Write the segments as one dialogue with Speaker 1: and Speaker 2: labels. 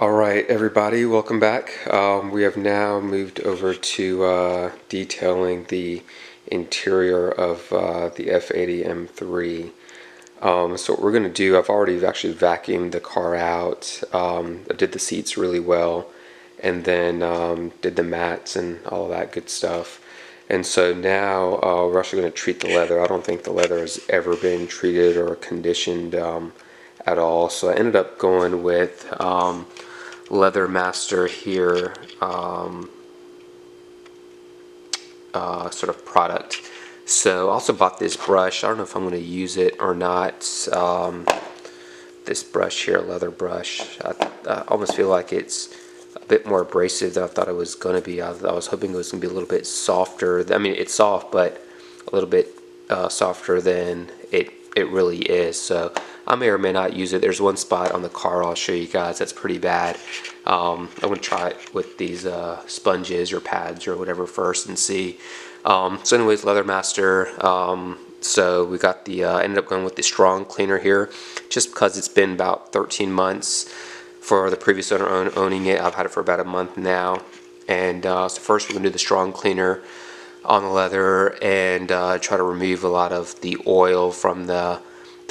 Speaker 1: Alright everybody, welcome back. We have now moved over to detailing the interior of the F80 M3. So what we're going to do, I've already actually vacuumed the car out. I did the seats really well, and then did the mats and all that good stuff. And so now we're actually going to treat the leather. I don't think the leather has ever been treated or conditioned at all. So I ended up going with Leather Master here sort of product. So I also bought this brush. I don't know if I'm going to use it or not. This brush here, leather brush, I almost feel like it's a bit more abrasive than I thought it was going to be. I was hoping it was going to be a little bit softer. I mean, it's soft, but a little bit softer than it really is. So I may or may not use it. There's one spot on the car I'll show you guys that's pretty bad. I'm going to try it with these sponges or pads or whatever first and see. So anyways, Leather Master. So we got the, ended up going with the strong cleaner here just because it's been about 13 months for the previous owner owning it. I've had it for about a month now. And so first we're going to do the strong cleaner on the leather and try to remove a lot of the oil from the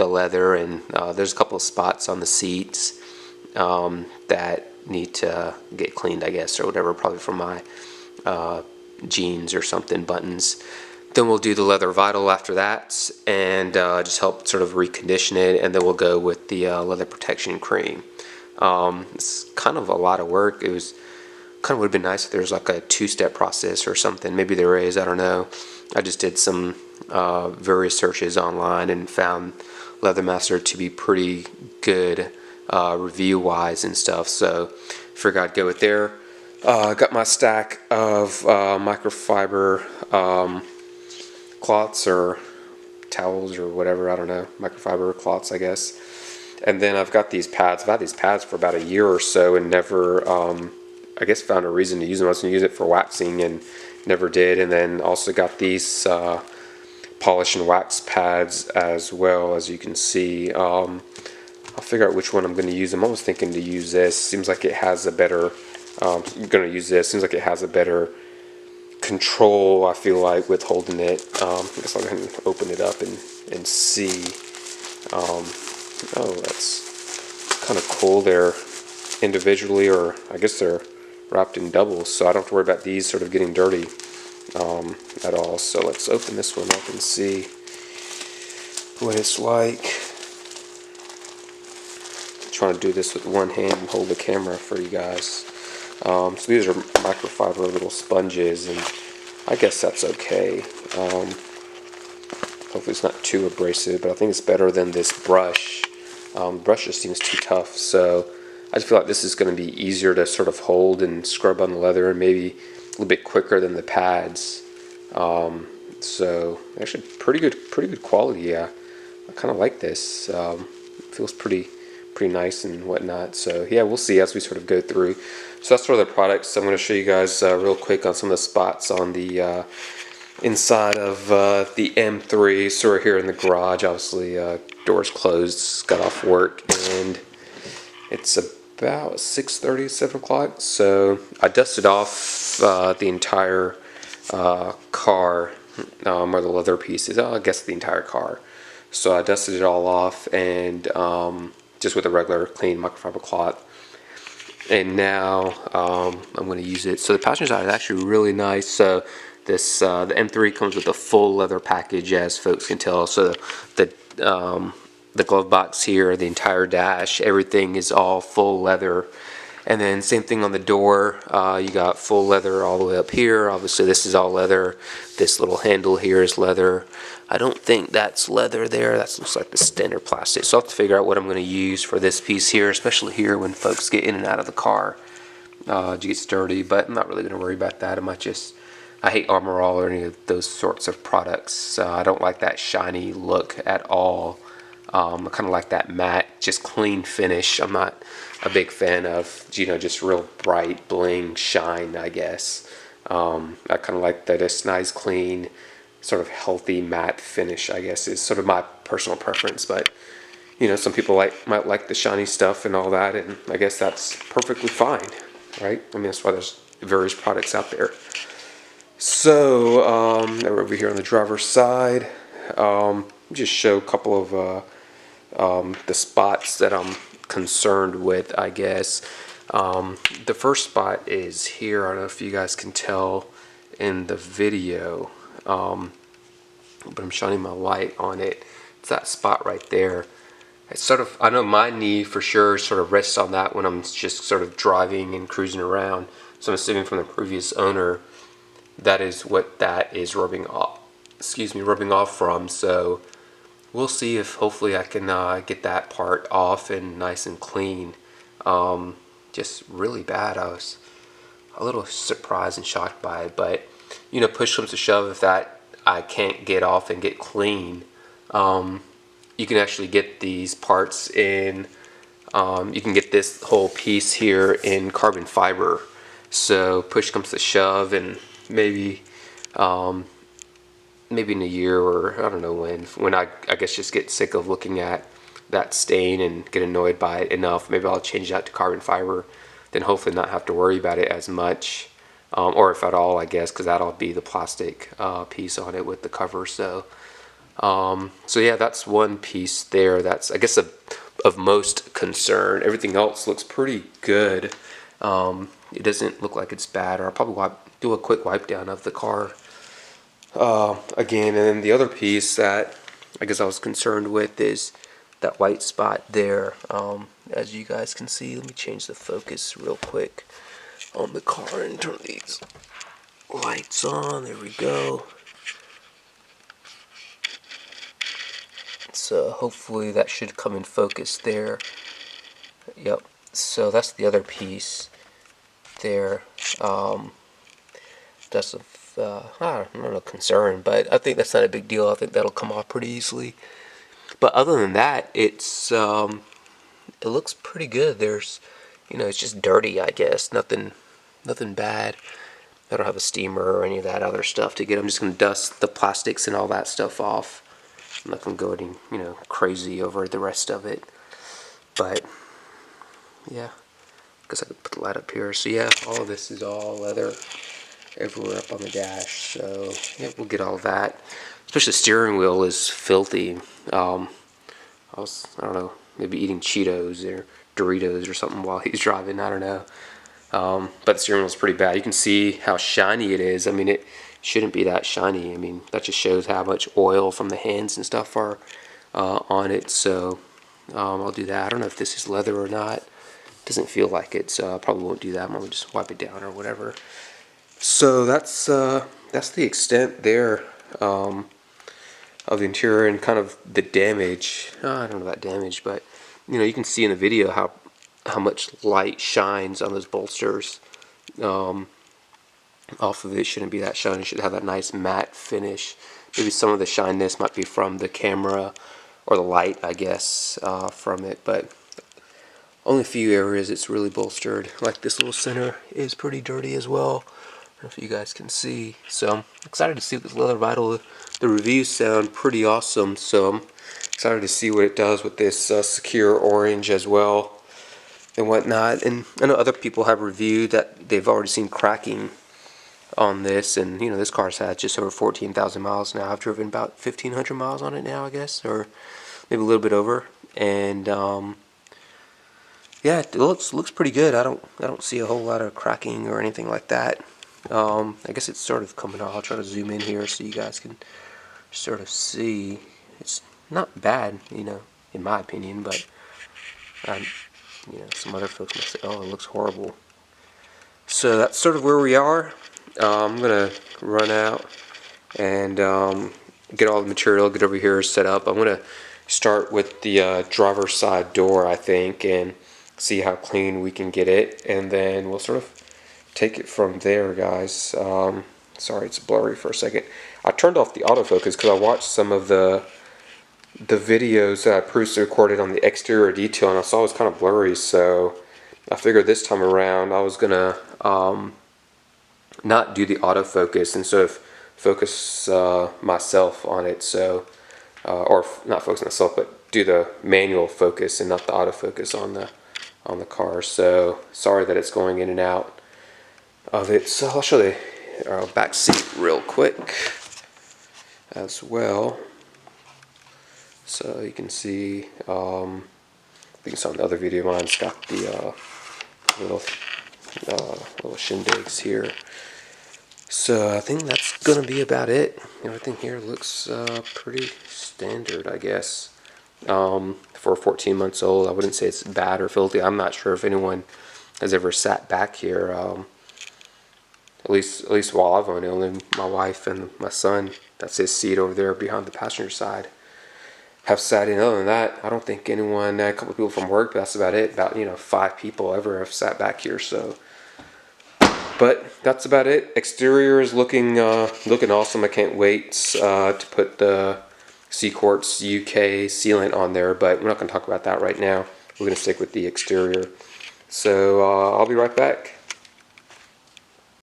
Speaker 1: leather, and there's a couple of spots on the seats that need to get cleaned, I guess, or whatever, probably from my jeans or something, buttons. Then we'll do the leather vital after that and just help sort of recondition it, and then we'll go with the leather protection cream. It's kind of a lot of work. It was kind of would have been nice if there was like a two-step process or something. Maybe there is, I don't know. I just did some various searches online and found Leather Master to be pretty good review-wise and stuff, so figured I'd go with there. I got my stack of microfiber cloths or towels or whatever, I don't know, microfiber cloths I guess. And then I've got these pads. I've had these pads for about a year or so and never I guess found a reason to use them. I was going to use it for waxing and never did. And then also got these polish and wax pads as well, as you can see. I'll figure out which one I'm going to use. I'm always thinking to use this. Seems like it has a better, I'm going to use this. Seems like it has a better control, I feel like, with holding it. I guess I'll go ahead and open it up and see. Oh, that's kind of cool. They're individually, or I guess they're wrapped in doubles, so I don't have to worry about these sort of getting dirty at all. So let's open this one up and see what it's like. I'm trying to do this with one hand and hold the camera for you guys. So these are microfiber little sponges, and I guess that's okay. Hopefully it's not too abrasive, but I think it's better than this brush. The brush just seems too tough, so I just feel like this is going to be easier to sort of hold and scrub on the leather, and maybe a little bit quicker than the pads. So actually pretty good quality. Yeah, I kind of like this. It feels pretty nice and whatnot. So yeah, we'll see as we sort of go through. So that's sort of the products. I'm going to show you guys real quick on some of the spots on the inside of the M3. So we're here in the garage. Obviously, doors closed. Got off work, and it's about 6:30, 7 o'clock. So I dusted off the entire car, or the leather pieces. I guess the entire car. So I dusted it all off, and just with a regular clean microfiber cloth. And now I'm going to use it. So the passenger side is actually really nice. So this the M3 comes with a full leather package, as folks can tell. So the glove box here, the entire dash, everything is all full leather. And then same thing on the door. You got full leather all the way up here. Obviously this is all leather. This little handle here is leather. I don't think that's leather there. That looks like the standard plastic. So I'll have to figure out what I'm going to use for this piece here, especially here when folks get in and out of the car. It gets dirty, but I'm not really going to worry about that. I hate Armor All or any of those sorts of products. I don't like that shiny look at all. I kind of like that matte, just clean finish. I'm not a big fan of, just real bright bling shine, I guess. I kind of like that it's nice, clean, sort of healthy matte finish, I guess, is sort of my personal preference. But you know, some people might like the shiny stuff and all that, and I guess that's perfectly fine, right? I mean, that's why there's various products out there. So now we're over here on the driver's side. Just show a couple of the spots that I'm concerned with, I guess. The first spot is here. I don't know if you guys can tell in the video, but I'm shining my light on it. It's that spot right there. It's sort of, I know my knee for sure sort of rests on that when I'm just sort of driving and cruising around. So I'm assuming from the previous owner, that is what that is rubbing off. Rubbing off from. So we'll see if hopefully I can get that part off and nice and clean. Just really bad. I was a little surprised and shocked by it, but you know, push comes to shove, if that I can't get off and get clean, you can actually get these parts in, you can get this whole piece here in carbon fiber. So push comes to shove, and maybe maybe in a year, or I don't know when I guess just get sick of looking at that stain and get annoyed by it enough, maybe I'll change that to carbon fiber, then hopefully not have to worry about it as much, or if at all, I guess, because that'll be the plastic piece on it with the cover. So so yeah, that's one piece there that's I guess of most concern. Everything else looks pretty good. It doesn't look like it's bad, or I'll probably do a quick wipe down of the car again. And then the other piece that I guess I was concerned with is that white spot there. As you guys can see, let me change the focus real quick on the car and turn these lights on. There we go. So hopefully that should come in focus there. Yep. So that's the other piece there. That's I don't know, concern, but I think that's not a big deal. I think that'll come off pretty easily. But other than that, it's it looks pretty good. There's, you know, it's just dirty, I guess. Nothing bad. I don't have a steamer or any of that other stuff to get. I'm just gonna dust the plastics and all that stuff off. I'm not gonna go any, you know, crazy over the rest of it. But yeah, I guess I could put the light up here. So yeah, all of this is all leather everywhere up on the dash. So yeah, we'll get all of that. Especially the steering wheel is filthy. I don't know, maybe eating Cheetos or Doritos or something while he's driving. I don't know. But the steering wheel's pretty bad. You can see how shiny it is. I mean, it shouldn't be that shiny. I mean, that just shows how much oil from the hands and stuff are on it. So I'll do that. I don't know if this is leather or not. It doesn't feel like it, so I probably won't do that. I'm gonna just wipe it down or whatever. So that's the extent there of the interior and kind of the damage. I don't know about damage, but you know, you can see in the video how much light shines on those bolsters. Off of it shouldn't be that shiny. It should have that nice matte finish. Maybe some of the shininess might be from the camera or the light, I guess, from it, but only a few areas it's really bolstered. Like this little center is pretty dirty as well. I don't know if you guys can see. So I'm excited to see what this leather vinyl. The reviews sound pretty awesome, so I'm excited to see what it does with this secure orange as well and whatnot. And I know other people have reviewed that they've already seen cracking on this, and you know, this car's had just over 14,000 miles now. I've driven about 1,500 miles on it now, I guess, or maybe a little bit over. And yeah, it looks pretty good. I don't see a whole lot of cracking or anything like that. I guess it's sort of coming out. I'll try to zoom in here so you guys can sort of see. It's not bad, you know, in my opinion, but you know, some other folks might say, oh, it looks horrible. So that's sort of where we are. I'm gonna run out and get all the material, get over here set up. I'm gonna start with the driver's side door, I think, and see how clean we can get it, and then we'll sort of take it from there, guys. Sorry, it's blurry for a second. I turned off the autofocus because I watched some of the videos that I previously recorded on the exterior detail, and I saw it was kind of blurry, so I figured this time around I was gonna not do the autofocus and sort of focus myself on it. So or not focus myself, but do the manual focus and not the autofocus on the car. So sorry that it's going in and out of it. So I'll show the back seat real quick as well. So you can see, I think it's on the other video of mine, it's got the little shindigs here. So I think that's gonna be about it. Everything here looks pretty standard, I guess. For 14 months old, I wouldn't say it's bad or filthy. I'm not sure if anyone has ever sat back here. At least while I've owned it, only my wife and my son, that's his seat over there behind the passenger side, have sat in. Other than that, I don't think anyone, a couple of people from work, but that's about it. About 5 people ever have sat back here. So, but that's about it. Exterior is looking awesome. I can't wait to put the Seaquartz UK sealant on there, but we're not going to talk about that right now. We're going to stick with the exterior. So I'll be right back.